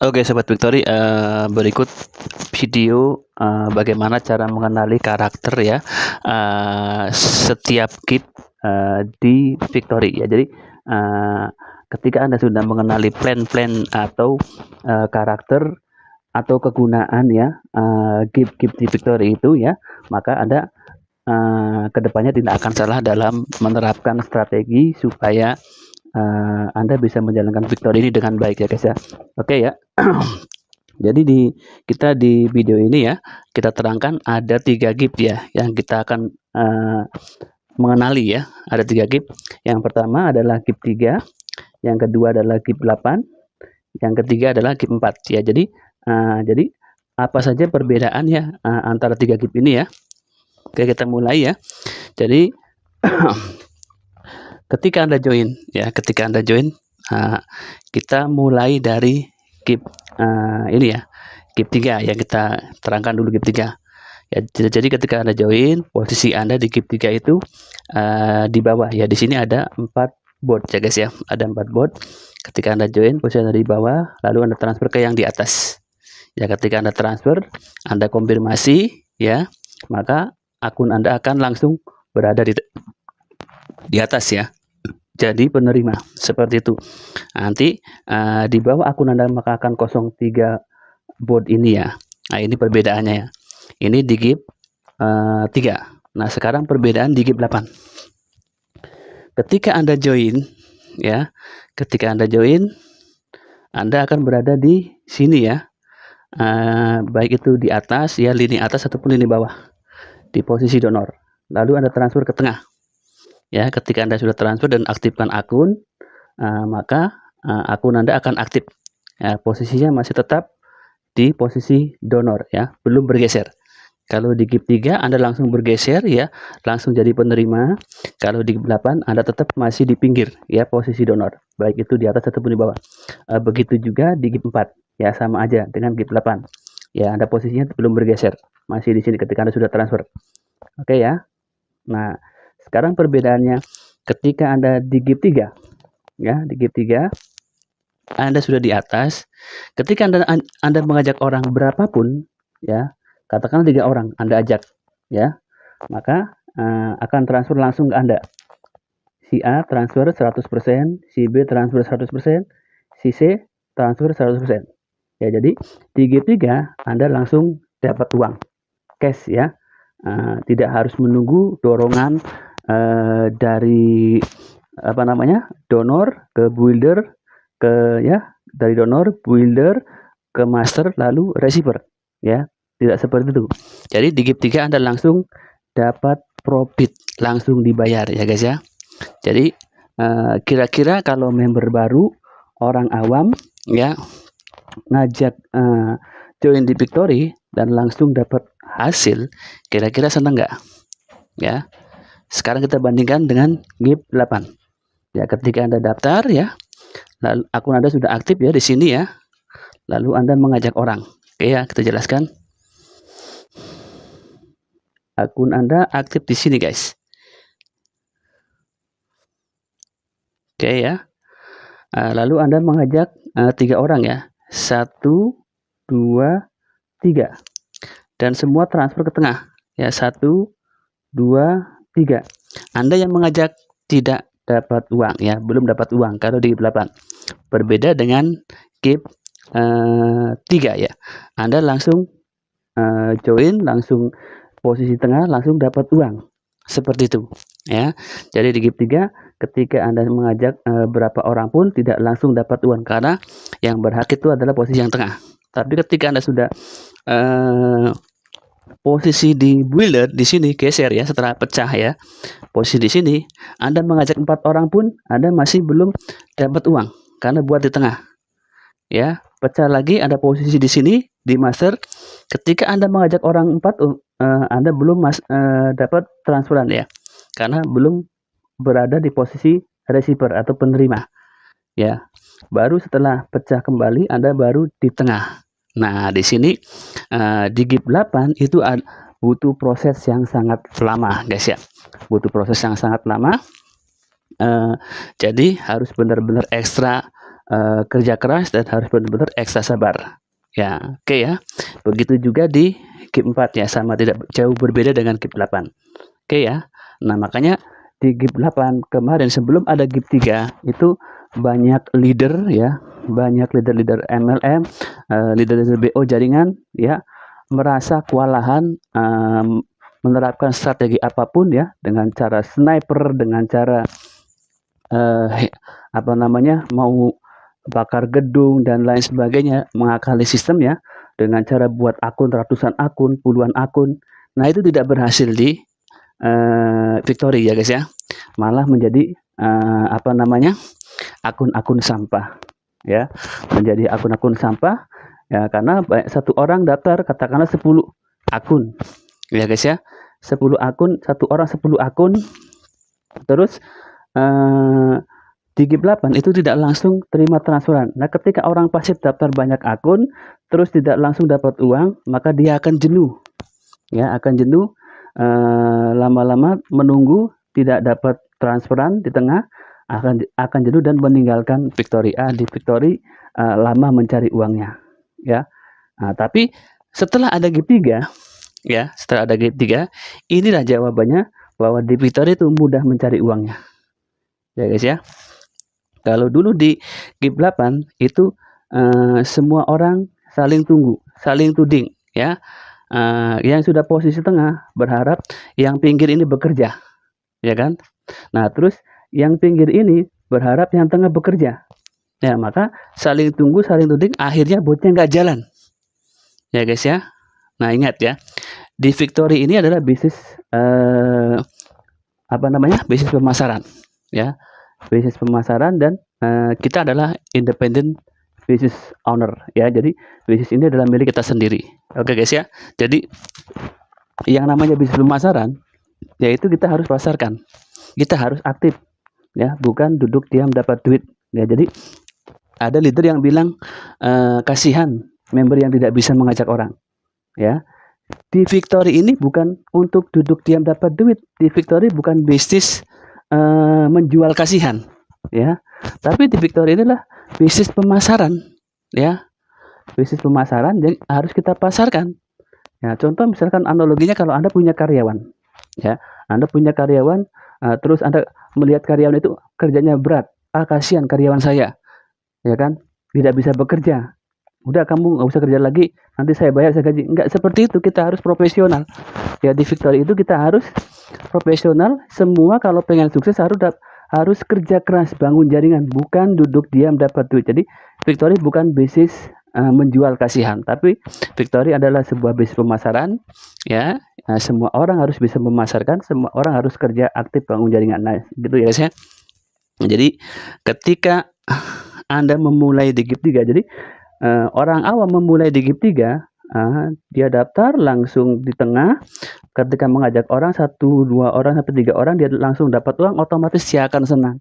Oke Sobat Victory, berikut video bagaimana cara mengenali karakter ya setiap gift di Victory ya. Jadi ketika Anda sudah mengenali plan-plan atau karakter atau kegunaan ya gift-gift di Victory itu ya, maka Anda kedepannya tidak akan salah dalam menerapkan strategi supaya Anda bisa menjalankan Victory ini dengan baik ya guys ya. Oke ya. Jadi kita di video ini ya, kita terangkan ada 3 gift ya yang kita akan mengenali ya. Ada 3 gift. Yang pertama adalah gift 3, yang kedua adalah gift 8, yang ketiga adalah gift 4 ya. Jadi apa saja perbedaan ya antara 3 gift ini ya. Oke, kita mulai ya. Jadi ketika Anda join ya, kita mulai dari gift ini ya, gift 3 yang kita terangkan dulu gift 3 ya. Jadi ketika Anda join, posisi Anda di gift 3 itu di bawah ya. Di sini ada 4 bot ya guys ya, ada 4 bot. Ketika Anda join, posisi Anda di bawah, lalu Anda transfer ke yang di atas ya. Ketika Anda transfer, Anda konfirmasi ya, maka akun Anda akan langsung berada di atas ya, jadi penerima seperti itu. Nanti di bawah akun Anda maka akan 03 bot ini ya. Nah, ini perbedaannya ya. Ini di gift 3. Nah, sekarang perbedaan di gift 8. Ketika Anda join ya, Anda akan berada di sini ya. Baik itu di atas ya, lini atas ataupun lini bawah, di posisi donor. Lalu Anda transfer ke tengah ya. Ketika Anda sudah transfer dan aktifkan akun, maka akun Anda akan aktif ya. Posisinya masih tetap di posisi donor ya, belum bergeser. Kalau di gift 3 Anda langsung bergeser ya, langsung jadi penerima. Kalau di gift 8 Anda tetap masih di pinggir ya, posisi donor, baik itu di atas ataupun di bawah. Begitu juga di gift 4 ya, sama aja dengan gift 8 ya. Anda posisinya belum bergeser, masih di sini ketika Anda sudah transfer. Oke ya. Nah, sekarang perbedaannya ketika Anda di gift 3 ya, di gift 3 Anda sudah di atas. Ketika Anda mengajak orang berapapun ya, katakanlah 3 orang Anda ajak ya, maka akan transfer langsung ke Anda. Si A transfer 100%, si B transfer 100%, si C transfer 100%. Ya, jadi di gift 3 Anda langsung dapat uang cash ya. Tidak harus menunggu dorongan dari donor ke builder, dari donor builder ke master lalu receiver ya. Tidak seperti itu. Jadi di gift 3 Anda langsung dapat profit, langsung dibayar ya guys ya. Jadi kira-kira kalau member baru, orang awam ya, ngajak join di Victory dan langsung dapat hasil, kira-kira senang nggak ya? Sekarang kita bandingkan dengan gift 8 ya. Ketika Anda daftar ya, lalu akun Anda sudah aktif ya di sini ya, lalu Anda mengajak orang. Oke ya, kita jelaskan. Akun Anda aktif di sini guys. Oke ya. Lalu Anda mengajak 3 orang ya, 1, 2, 3, dan semua transfer ke tengah ya, 1, 2, 3. Anda yang mengajak tidak dapat uang ya, belum dapat uang kalau di gift 8. Berbeda dengan gift 3 ya, Anda langsung join, langsung posisi tengah, langsung dapat uang seperti itu ya. Jadi di gift 3 ketika Anda mengajak berapa orang pun tidak langsung dapat uang, karena yang berhak itu adalah posisi yang tengah. Tapi ketika Anda sudah posisi di builder di sini geser ya, setelah pecah ya, posisi di sini Anda mengajak 4 orang pun Anda masih belum dapat uang karena buat di tengah ya. Pecah lagi, Anda posisi di sini di master. Ketika Anda mengajak orang 4, Anda belum dapat transferan ya, karena belum berada di posisi receiver atau penerima ya. Baru setelah pecah kembali Anda baru di tengah. Nah, di sini di gift 8 itu butuh proses yang sangat lama guys ya, butuh proses yang sangat lama. Jadi harus benar-benar ekstra kerja keras dan harus benar-benar ekstra sabar. Ya, oke ya. Begitu juga di GIP 4 ya, sama tidak jauh berbeda dengan GIP 8. Oke ya. Nah, makanya di GIP 8 kemarin sebelum ada GIP 3 itu banyak leader ya, banyak leader-leader MLM, leader-leader BO jaringan ya, merasa kewalahan menerapkan strategi apapun ya, dengan cara sniper, dengan cara mau bakar gedung dan lain sebagainya, mengakali sistem ya, dengan cara buat akun ratusan akun, puluhan akun. Nah, itu tidak berhasil di Victory ya guys ya, malah menjadi akun-akun sampah ya, menjadi akun-akun sampah ya, karena satu orang daftar katakanlah 10 akun ya guys ya, 10 akun, satu orang 10 akun, terus di GIP 8 itu tidak langsung terima transferan. Nah, ketika orang pasif daftar banyak akun terus tidak langsung dapat uang, maka dia akan jenuh ya, akan jenuh, lama-lama menunggu tidak dapat transferan di tengah, akan jenuh dan meninggalkan Victory. Di Victory lama mencari uangnya ya. Nah, tapi setelah ada GIP 3 ya, setelah ada GIP 3, inilah jawabannya bahwa di Victory itu mudah mencari uangnya ya guys ya. Kalau dulu di GIP 8 itu semua orang saling tunggu, saling tuding ya. Yang sudah posisi tengah berharap yang pinggir ini bekerja, ya kan? Nah, terus yang pinggir ini berharap yang tengah bekerja. Ya, maka saling tunggu, saling tuding, akhirnya botnya nggak jalan. Ya guys ya. Nah, ingat ya, di Victory ini adalah bisnis bisnis pemasaran ya. Bisnis pemasaran dan kita adalah independent business owner ya. Jadi bisnis ini adalah milik kita sendiri. Oke guys ya. Jadi yang namanya bisnis pemasaran yaitu kita harus pasarkan. Kita harus aktif ya, bukan duduk diam dapat duit ya. Jadi ada leader yang bilang kasihan member yang tidak bisa mengajak orang ya. Di Victory ini bukan untuk duduk diam dapat duit. Di Victory bukan bisnis menjual kasihan ya, tapi di Victory inilah bisnis pemasaran ya, bisnis pemasaran yang harus kita pasarkan ya. Contoh misalkan analoginya, kalau Anda punya karyawan ya, Anda punya karyawan, terus Anda melihat karyawan itu kerjanya berat, kasihan karyawan saya ya kan, tidak bisa bekerja, udah kamu nggak usah kerja lagi, nanti saya bayar, saya gaji. Enggak seperti itu, kita harus profesional ya. Di Victory itu kita harus profesional. Semua kalau pengen sukses harus kerja keras, bangun jaringan, bukan duduk diam dapat duit. Jadi Victory bukan bisnis menjual kasihan, tapi Victory adalah sebuah bisnis pemasaran ya. Semua orang harus bisa memasarkan, semua orang harus kerja aktif, bangun jaringan. Nah, gitu ya guys ya. Jadi ketika Anda memulai di GIP 3, jadi orang awam memulai di GIP 3, dia daftar langsung di tengah, ketika mengajak orang 1, 2 orang sampai 3 orang, dia langsung dapat uang, otomatis dia akan senang.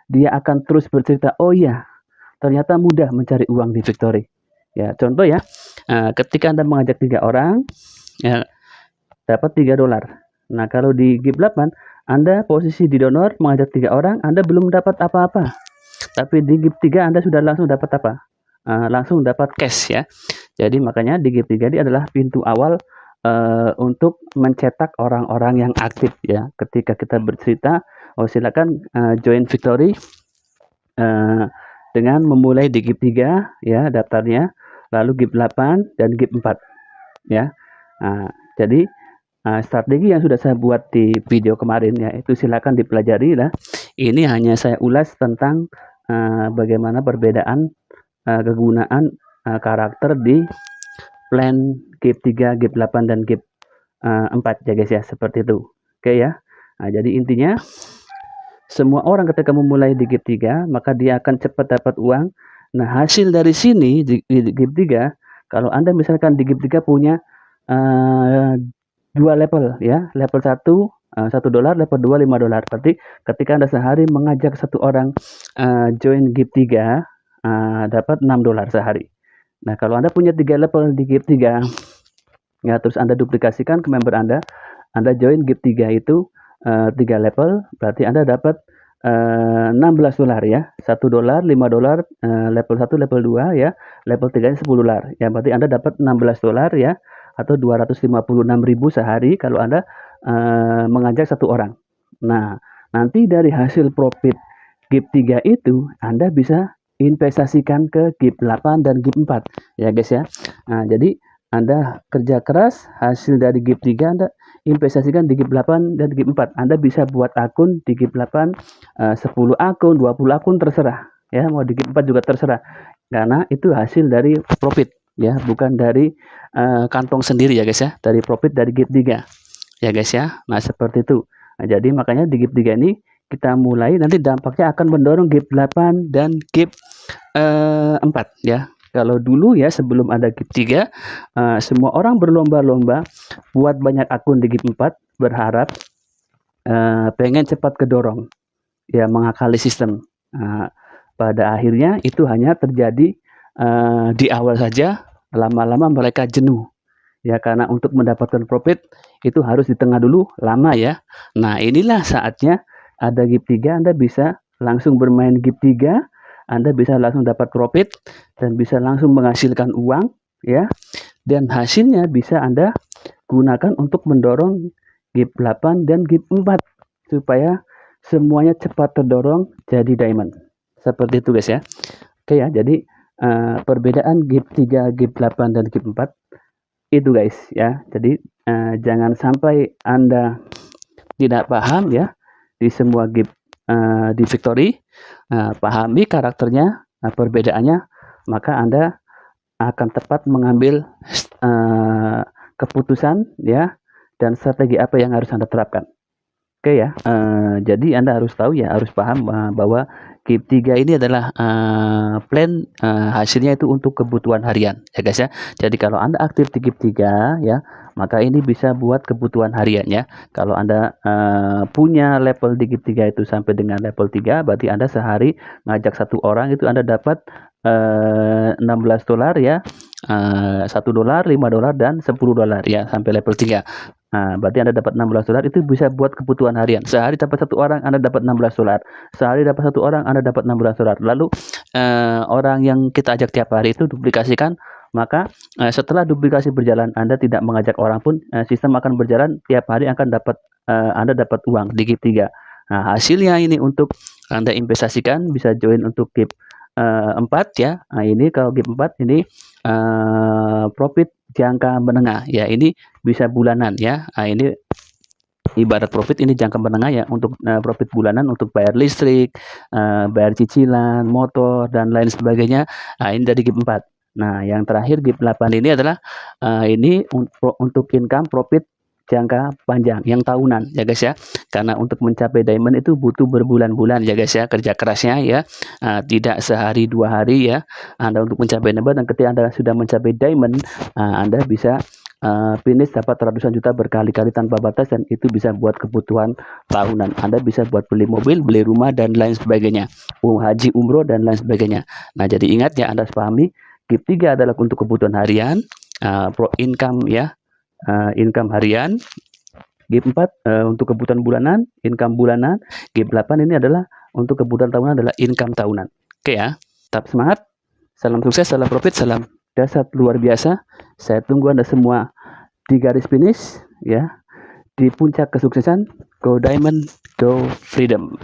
Dia akan terus bercerita, oh iya, ternyata mudah mencari uang di Victory. Ya, contoh ya, ketika Anda mengajak 3 orang, ya, dapat $3. Nah, kalau di GIP 8, Anda posisi di donor mengajak 3 orang, Anda belum dapat apa-apa. Tapi di GIP 3 Anda sudah langsung dapat apa? Langsung dapat cash ya. Jadi makanya di GIP 3 ini adalah pintu awal untuk mencetak orang-orang yang aktif ya. Ketika kita bercerita, silakan join Victory dengan memulai di GIP 3 ya daftarnya, lalu GIP 8 dan GIP 4 ya. Jadi strategi yang sudah saya buat di video kemarin ya, itu silakan dipelajari lah. Ini hanya saya ulas tentang bagaimana perbedaan kegunaan karakter di plan GIP 3, GIP 8 dan GIP 4 ya guys ya, seperti itu. Oke ya. Nah, jadi intinya semua orang ketika memulai di GIP 3 maka dia akan cepat dapat uang. Nah, hasil dari sini di GIP 3, kalau Anda misalkan di GIP 3 punya 2 level ya, level 1 $1, level 2 $5. Berarti ketika Anda sehari mengajak 1 orang join GIP 3, dapat $6 sehari. Nah, kalau Anda punya 3 level di GIP 3 ya, terus Anda duplikasikan ke member Anda join GIP 3 itu 3 level, berarti Anda dapat $16 ya, $1, $5, level 1, level 2 ya, level 3 $10 ya, berarti Anda dapat $16 ya, atau 256.000 sehari kalau Anda mengajak satu orang. Nah, nanti dari hasil profit GIP 3 itu Anda bisa investasikan ke GIP 8 dan GIP 4 ya guys ya. Nah, jadi Anda kerja keras, hasil dari GIP 3 Anda investasikan di GIP 8 dan GIP 4. Anda bisa buat akun di GIP 8, 10 akun, 20 akun terserah ya, mau di GIP 4 juga terserah. Karena itu hasil dari profit ya, bukan dari kantong sendiri ya guys ya, dari profit dari GIP 3 ya guys ya. Nah, seperti itu. Nah, jadi makanya di GIP 3 ini kita mulai nanti dampaknya akan mendorong GIP 8 dan GIP 4 ya. Kalau dulu ya sebelum ada GIP 3, semua orang berlomba-lomba buat banyak akun di GIP 4, berharap pengen cepat kedorong ya, mengakali sistem. Pada akhirnya itu hanya terjadi di awal saja, lama-lama mereka jenuh ya, karena untuk mendapatkan profit itu harus di tengah dulu, lama ya. Nah, inilah saatnya ada GIP 3, Anda bisa langsung bermain GIP 3, Anda bisa langsung dapat profit dan bisa langsung menghasilkan uang ya, dan hasilnya bisa Anda gunakan untuk mendorong GIP 8 dan GIP 4 supaya semuanya cepat terdorong jadi diamond. Seperti itu guys ya. Oke ya, jadi perbedaan GIP 3, GIP 8 dan GIP 4 itu guys ya. Jadi jangan sampai Anda tidak paham ya di semua GIP di Victory. Pahami karakternya, perbedaannya, maka Anda akan tepat mengambil keputusan ya, dan strategi apa yang harus Anda terapkan. Oke ya, jadi Anda harus tahu ya, harus paham bahwa GIP 3 ini adalah plan hasilnya itu untuk kebutuhan harian ya guys ya. Jadi kalau Anda aktif di GIP 3 ya, maka ini bisa buat kebutuhan harian ya. Kalau Anda punya level di GIP 3 itu sampai dengan level 3, berarti Anda sehari ngajak satu orang itu Anda dapat $16 ya, $1, $5 dan $10 ya, sampai level 3. Nah, berarti Anda dapat $16, itu bisa buat kebutuhan harian. Sehari dapat satu orang, Anda dapat $16. Sehari dapat satu orang, Anda dapat $16. Lalu orang yang kita ajak tiap hari itu duplikasikan, maka setelah duplikasi berjalan, Anda tidak mengajak orang pun, sistem akan berjalan, tiap hari akan dapat Anda dapat uang di GIP 3. Nah, hasilnya ini untuk Anda investasikan, bisa join untuk GIP 4 ya. Nah, ini kalau GIP 4 ini profit jangka menengah ya, ini bisa bulanan ya. Nah, ini ibarat profit ini jangka menengah ya, untuk profit bulanan untuk bayar listrik, bayar cicilan motor dan lain sebagainya. Nah, ini dari GIP 4. Nah, yang terakhir GIP 8 ini adalah ini untuk income profit jangka panjang yang tahunan ya guys ya, karena untuk mencapai diamond itu butuh berbulan-bulan ya guys ya, kerja kerasnya ya, tidak sehari 2 hari ya Anda untuk mencapai diamond. Dan ketika Anda sudah mencapai diamond, Anda bisa finish dapat ratusan juta berkali-kali tanpa batas, dan itu bisa buat kebutuhan tahunan. Anda bisa buat beli mobil, beli rumah dan lain sebagainya, haji, umroh dan lain sebagainya. Nah, jadi ingat ya, Anda harus pahami GIP 3 adalah untuk kebutuhan harian, pro income ya, income harian. GIP 4 untuk kebutuhan bulanan, income bulanan. GIP 8 ini adalah untuk kebutuhan tahunan, adalah income tahunan. Oke ya, tetap semangat, salam sukses, salam profit, salam dasar luar biasa. Saya tunggu Anda semua di garis finish ya, di puncak kesuksesan. Go Diamond, go Freedom.